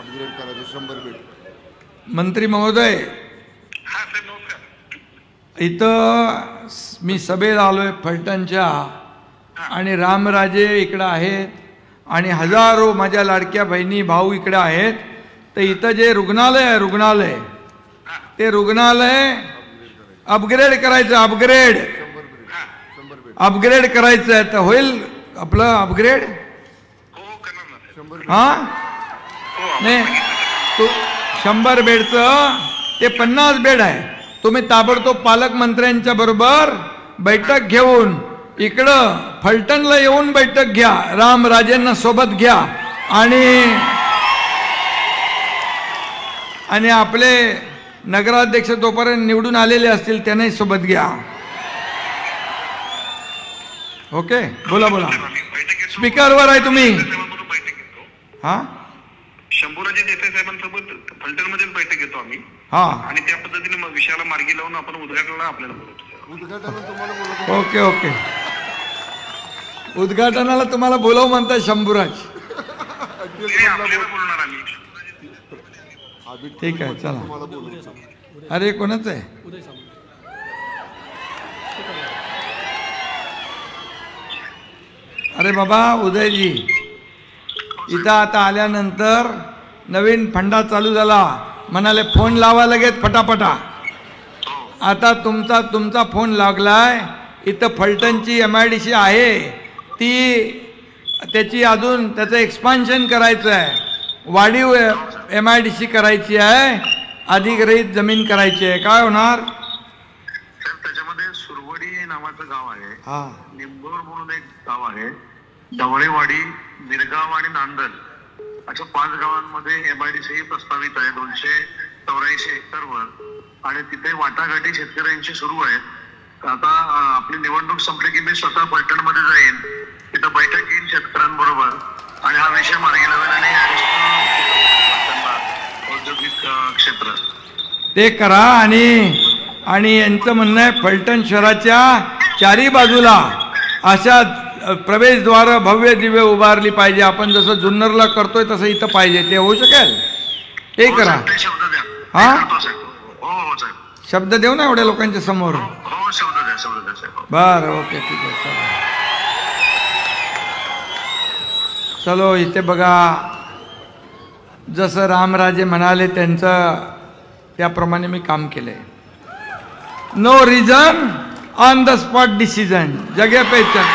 Upgrade करायचं 100 bed. मंत्री महोदय, इथं मी सभेला आलोय फलटणच्या आणि रामराजे इकडं आहेत आणि हजारो माझ्या लाडक्या बहिणी भाऊ इकडे आहेत. तर इथं जे रुग्णालय आहे ते रुग्णालय अपग्रेड करायचं, अपग्रेड करायचं आहे. तर होईल आपलं अपग्रेड? हा नाही, तो 100 बेडचं ते 50 बेड आहे. तुम्ही ताबडतोब पालकमंत्र्यांच्या बरोबर बैठक घेऊन इकडं फलटणला येऊन बैठक घ्या, रामराजेंना सोबत घ्या आणि आपले नगराध्यक्ष तोपर्यंत निवडून आलेले असतील त्यांनाही सोबत घ्या. ओके, बोला बोला, स्पीकरवर आहे तुम्ही. हा, शंभूराजे देसाई साहेबांसोबत फलटणमध्येच बैठक घेतो आम्ही. हा, आणि त्या पद्धतीने विषयाला मार्गी लावून आपण उद्घाटनाला आपल्याला बोलवतो. उद्घाटनाला तुम्हाला बोलवतो. ओके ओके, उद्घाटनाला तुम्हाला बोलव म्हणताय शंभूराज. आपल्याला बोलणार आम्ही. ठीक आहे, चला. अरे कोणाच आहे? अरे बाबा उदयजी, इथं आता आल्यानंतर नवीन फंडा चालू झाला, म्हणाले फोन लावा लगेच फटाफटा. आता तुमचा फोन लागलाय. इथं फलटणची MIDC आहे, त्याची अजून त्याचं एक्सपान्शन करायचं आहे, वाढीव MIDC करायची आहे, अधिग्रहित जमीन करायची आहे. काय होणार? त्याच्यामध्ये सुरवडी नावाचं गाव आहे, हा, निंबोर म्हणून एक गाव आहे, ढवळेवाडी, मिरगाव आणि नांदल अशा 5 गावांमध्ये MIDC प्रस्तावित आहे 284 हेक्टरवर. आणि तिथे वाटाघाटी शेतकऱ्यांची सुरू आहेत. आता आपली निवडणूक संपली की मी स्वतः फलटणमध्ये जाईन, तिथं बैठक घेईन शेतकऱ्यांबरोबर आणि हा विषय मार्गी लावेल आणि औद्योगिक क्षेत्र ते करा. आणि यांचं म्हणणं आहे फलटण शहराच्या चारी बाजूला अशा प्रवेशद्वार भव्य दिव्य उभारली पाहिजे. आपण जसं जुन्नरला करतोय तसं इथं पाहिजे. ते होऊ शकेल? ते करा. शब्द द्या. हा, हो साहेब, शब्द देऊ ना एवढ्या लोकांच्या समोर. हो, शब्द द्या साहेब. बरं, ओके, ठीक आहे. चलो इथे बघा, जसं रामराजे म्हणाले त्यांचं त्याप्रमाणे मी काम केलंय. No reason on the spot decision, जगे पे चल.